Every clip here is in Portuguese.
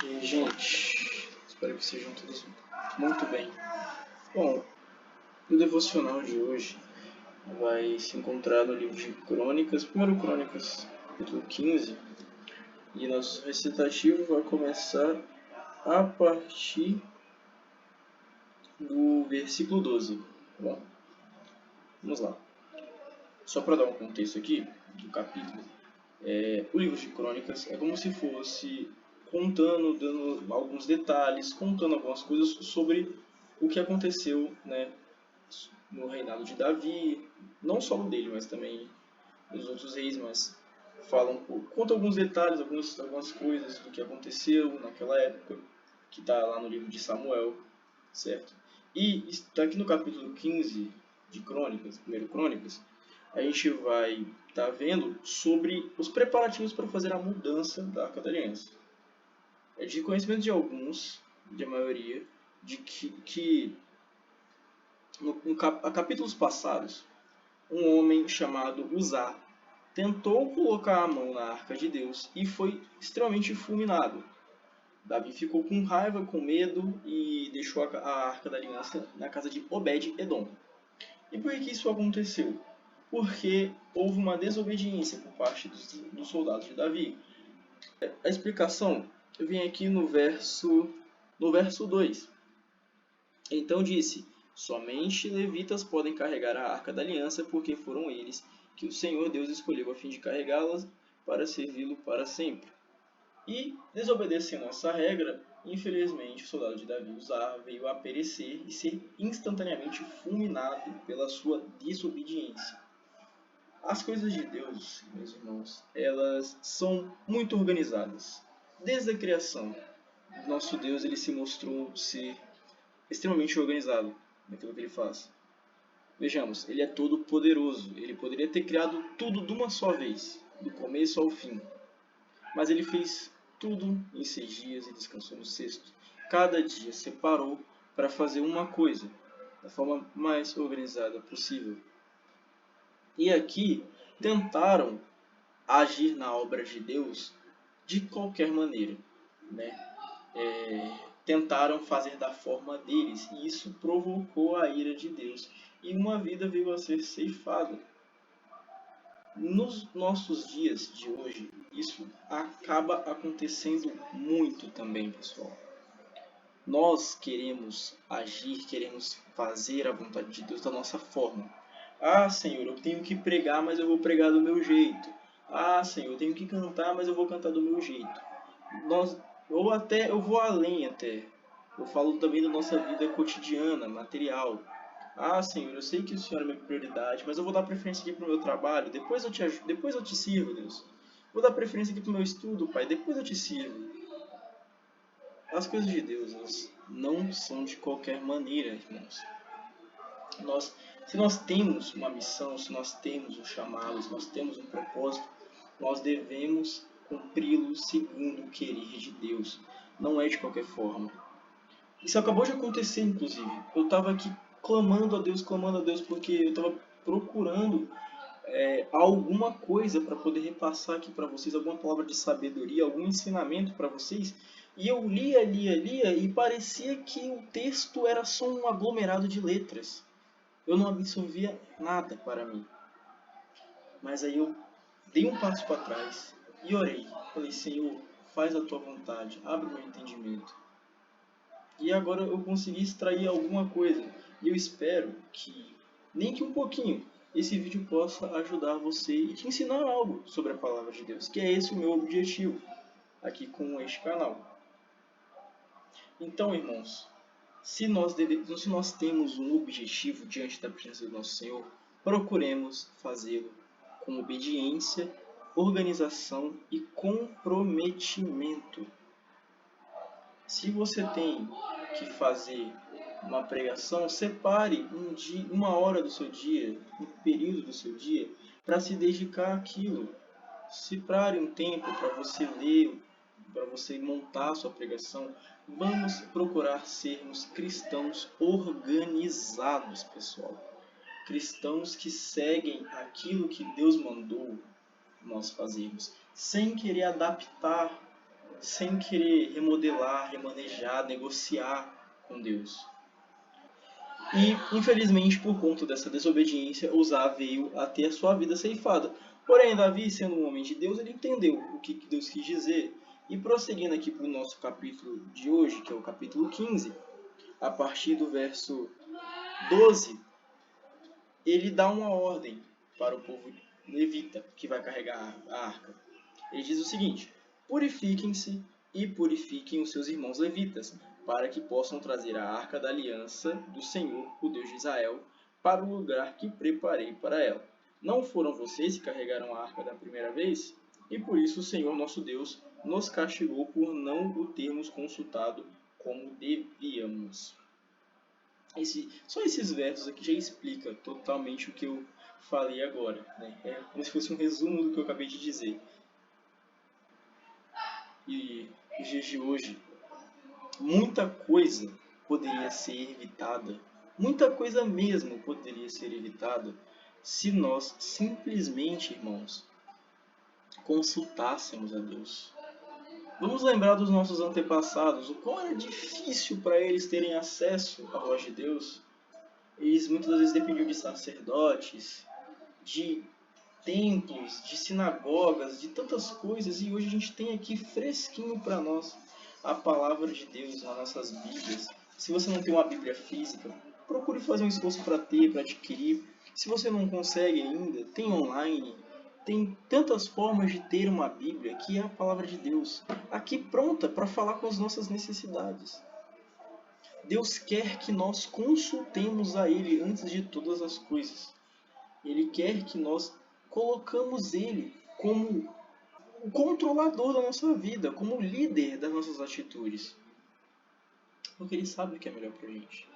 E aí, gente, espero que sejam todos muito bem. Bom, o devocional de hoje vai se encontrar no livro de Crônicas, 1 Crônicas, capítulo 15, e nosso recitativo vai começar a partir do versículo 12. Bom, vamos lá. Só para dar um contexto aqui do capítulo, o livro de Crônicas é como se fosse contando, dando alguns detalhes, contando algumas coisas sobre o que aconteceu, né, no reinado de Davi, não só o dele, mas também dos outros reis, mas conta alguns detalhes, algumas coisas do que aconteceu naquela época, que está lá no livro de Samuel, certo? E está aqui no capítulo 15 de Crônicas, 1 Crônicas, a gente vai estar vendo sobre os preparativos para fazer a mudança da Arca da Aliança. É de conhecimento de alguns, de a maioria, de que a capítulos passados, um homem chamado Uzá tentou colocar a mão na Arca de Deus e foi extremamente fulminado. Davi ficou com raiva, com medo e deixou a Arca da Aliança na casa de Obed-Edom. E por que isso aconteceu? Porque houve uma desobediência por parte dos soldados de Davi. A explicação vem aqui no verso 2. Então disse: somente levitas podem carregar a Arca da Aliança, porque foram eles que o Senhor Deus escolheu a fim de carregá-las para servi-lo para sempre. E, desobedecendo essa regra, infelizmente o soldado de Davi, Uzá, veio a perecer e ser instantaneamente fulminado pela sua desobediência. As coisas de Deus, meus irmãos, elas são muito organizadas. Desde a criação, nosso Deus ele se mostrou ser extremamente organizado naquilo que ele faz. Vejamos, ele é todo poderoso. Ele poderia ter criado tudo de uma só vez, do começo ao fim. Mas ele fez tudo em 6 dias e descansou no sexto. Cada dia separou para fazer uma coisa, da forma mais organizada possível. E aqui tentaram agir na obra de Deus de qualquer maneira, né? Tentaram fazer da forma deles e isso provocou a ira de Deus e uma vida veio a ser ceifada. Nos nossos dias de hoje, isso acaba acontecendo muito também, pessoal. Nós queremos agir, queremos fazer a vontade de Deus da nossa forma. Ah, Senhor, eu tenho que pregar, mas eu vou pregar do meu jeito. Ah, Senhor, eu tenho que cantar, mas eu vou cantar do meu jeito. Eu vou além até. Eu falo também da nossa vida cotidiana, material. Ah, Senhor, eu sei que o Senhor é minha prioridade, mas eu vou dar preferência aqui para o meu trabalho. Depois eu te sirvo, Deus. Vou dar preferência aqui para o meu estudo, Pai. Depois eu te sirvo. As coisas de Deus, elas não são de qualquer maneira, irmãos. Se nós temos uma missão, se nós temos um chamado, se nós temos um propósito, nós devemos cumpri-lo segundo o querer de Deus. Não é de qualquer forma. Isso acabou de acontecer, inclusive. Eu estava aqui clamando a Deus, porque eu estava procurando alguma coisa para poder repassar aqui para vocês, alguma palavra de sabedoria, algum ensinamento para vocês. E eu lia e parecia que o texto era só um aglomerado de letras. Eu não absorvia nada para mim. Mas aí eu dei um passo para trás e orei. Falei, Senhor, faz a tua vontade, abre o meu entendimento. E agora eu consegui extrair alguma coisa. E eu espero que, nem que um pouquinho, esse vídeo possa ajudar você e te ensinar algo sobre a Palavra de Deus. Que é esse o meu objetivo aqui com este canal. Então, irmãos, se nós temos um objetivo diante da presença do nosso Senhor, procuremos fazê-lo com obediência, organização e comprometimento. Se você tem que fazer uma pregação, separe uma hora do seu dia, um período do seu dia, para se dedicar àquilo. Separe um tempo para você ler, para você montar a sua pregação. Vamos procurar sermos cristãos organizados, pessoal. Cristãos que seguem aquilo que Deus mandou nós fazermos, sem querer adaptar sem querer remodelar, remanejar, negociar com Deus. E, infelizmente, por conta dessa desobediência, Uzá veio a ter a sua vida ceifada. Porém, Davi, sendo um homem de Deus, ele entendeu o que Deus quis dizer. E prosseguindo aqui para o nosso capítulo de hoje, que é o capítulo 15, a partir do verso 12, ele dá uma ordem para o povo levita que vai carregar a arca. Ele diz o seguinte: purifiquem-se e purifiquem os seus irmãos levitas, para que possam trazer a arca da aliança do Senhor, o Deus de Israel, para o lugar que preparei para ela. Não foram vocês que carregaram a arca da primeira vez? E por isso o Senhor nosso Deus nos castigou por não o termos consultado como devíamos. Só esses versos aqui já explica totalmente o que eu falei agora, né? É como se fosse um resumo do que eu acabei de dizer. E nos dias de hoje, muita coisa poderia ser evitada, muita coisa mesmo poderia ser evitada, se nós simplesmente, irmãos, consultássemos a Deus. Vamos lembrar dos nossos antepassados, o quão era difícil para eles terem acesso à voz de Deus. Eles muitas vezes dependiam de sacerdotes, de templos, de sinagogas, de tantas coisas, e hoje a gente tem aqui fresquinho para nós a palavra de Deus nas nossas Bíblias. Se você não tem uma Bíblia física, procure fazer um esforço para ter, para adquirir. Se você não consegue ainda, tem online. Tem tantas formas de ter uma Bíblia que é a palavra de Deus, aqui pronta para falar com as nossas necessidades. Deus quer que nós consultemos a Ele antes de todas as coisas. Ele quer que nós colocamos Ele como o controlador da nossa vida, como o líder das nossas atitudes. Porque Ele sabe o que é melhor para a gente.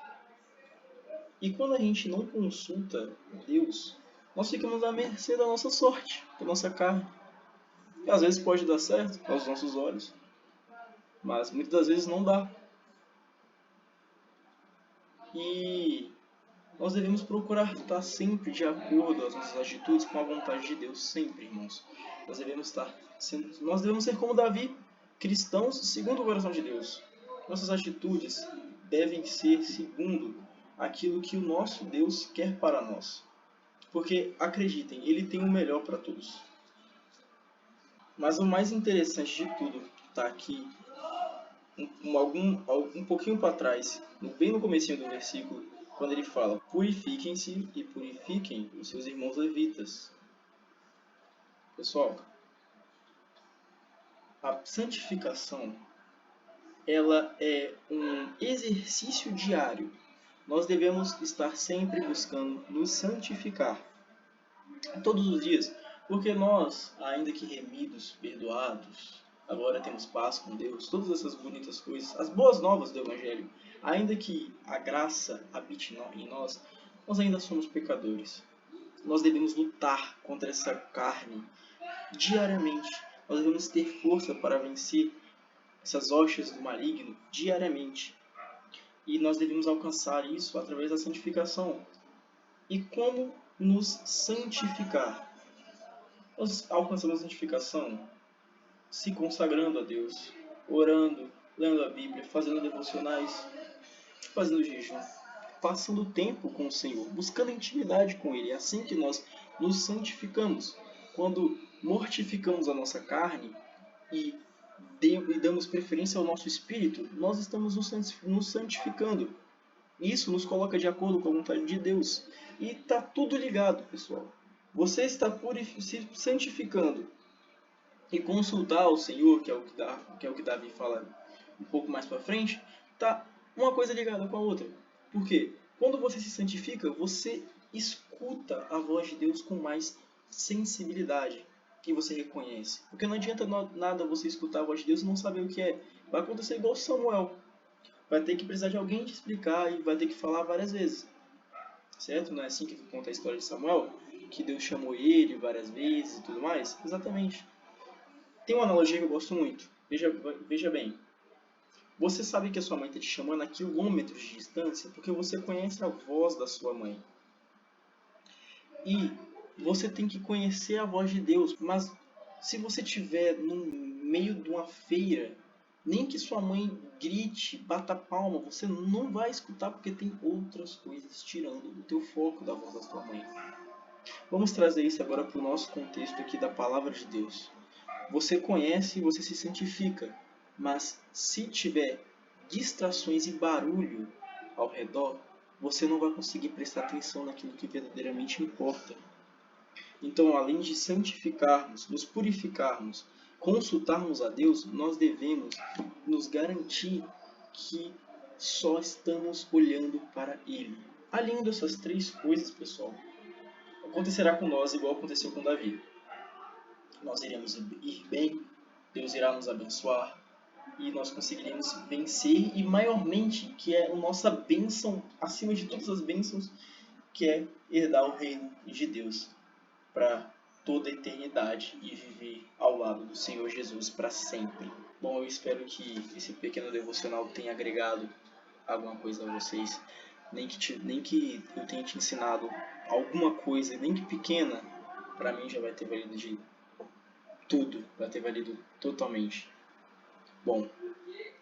E quando a gente não consulta Deus, nós ficamos à mercê da nossa sorte, da nossa carne. E às vezes pode dar certo aos nossos olhos, mas muitas das vezes não dá. E nós devemos procurar estar sempre de acordo as nossas atitudes com a vontade de Deus, sempre, irmãos. Nós devemos ser como Davi, cristãos segundo o coração de Deus. Nossas atitudes devem ser segundo aquilo que o nosso Deus quer para nós. Porque, acreditem, Ele tem o melhor para todos. Mas o mais interessante de tudo está aqui, um pouquinho para trás, bem no comecinho do versículo, quando ele fala: purifiquem-se e purifiquem os seus irmãos levitas. Pessoal, a santificação, ela é um exercício diário. Nós devemos estar sempre buscando nos santificar, todos os dias, porque nós, ainda que remidos, perdoados, agora temos paz com Deus, todas essas bonitas coisas, as boas novas do Evangelho, ainda que a graça habite em nós, nós ainda somos pecadores. Nós devemos lutar contra essa carne diariamente. Nós devemos ter força para vencer essas hostes do maligno diariamente. E nós devemos alcançar isso através da santificação. E como nos santificar? Nós alcançamos a santificação se consagrando a Deus, orando, lendo a Bíblia, fazendo devocionais, fazendo jejum, passando tempo com o Senhor, buscando intimidade com Ele. É assim que nós nos santificamos. Quando mortificamos a nossa carne e damos preferência ao nosso espírito, nós estamos nos santificando. Isso nos coloca de acordo com a vontade de Deus. E está tudo ligado, pessoal. Você está se santificando e consultar o Senhor, que é o que Davi fala um pouco mais para frente, tá uma coisa ligada com a outra. Por quê? Quando você se santifica, você escuta a voz de Deus com mais sensibilidade, que você reconhece. Porque não adianta nada você escutar a voz de Deus e não saber o que é. Vai acontecer igual Samuel. Vai ter que precisar de alguém te explicar e vai ter que falar várias vezes. Certo? Não é assim que conta a história de Samuel? Que Deus chamou ele várias vezes e tudo mais? Exatamente. Tem uma analogia que eu gosto muito. Veja bem. Você sabe que a sua mãe está te chamando a quilômetros de distância porque você conhece a voz da sua mãe. E você tem que conhecer a voz de Deus. Mas se você estiver num meio de uma feira, nem que sua mãe grite, bata palma, você não vai escutar porque tem outras coisas tirando do teu foco da voz da sua mãe. Vamos trazer isso agora para o nosso contexto aqui da palavra de Deus. Você conhece e você se santifica, mas se tiver distrações e barulho ao redor, você não vai conseguir prestar atenção naquilo que verdadeiramente importa. Então, além de santificarmos, nos purificarmos, consultarmos a Deus, nós devemos nos garantir que só estamos olhando para Ele. Além dessas três coisas, pessoal, acontecerá com nós igual aconteceu com Davi. Nós iremos ir bem, Deus irá nos abençoar e nós conseguiremos vencer e maiormente, que é a nossa bênção, acima de todas as bênçãos, que é herdar o reino de Deus para toda a eternidade e viver ao lado do Senhor Jesus para sempre. Bom, eu espero que esse pequeno devocional tenha agregado alguma coisa a vocês, nem que eu tenha te ensinado alguma coisa, nem que pequena, para mim já vai ter valido de tudo, vai ter valido totalmente. Bom,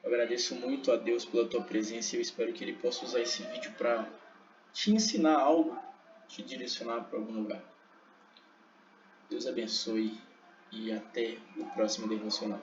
eu agradeço muito a Deus pela tua presença e eu espero que Ele possa usar esse vídeo para te ensinar algo, te direcionar para algum lugar. Deus abençoe e até o próximo devocional.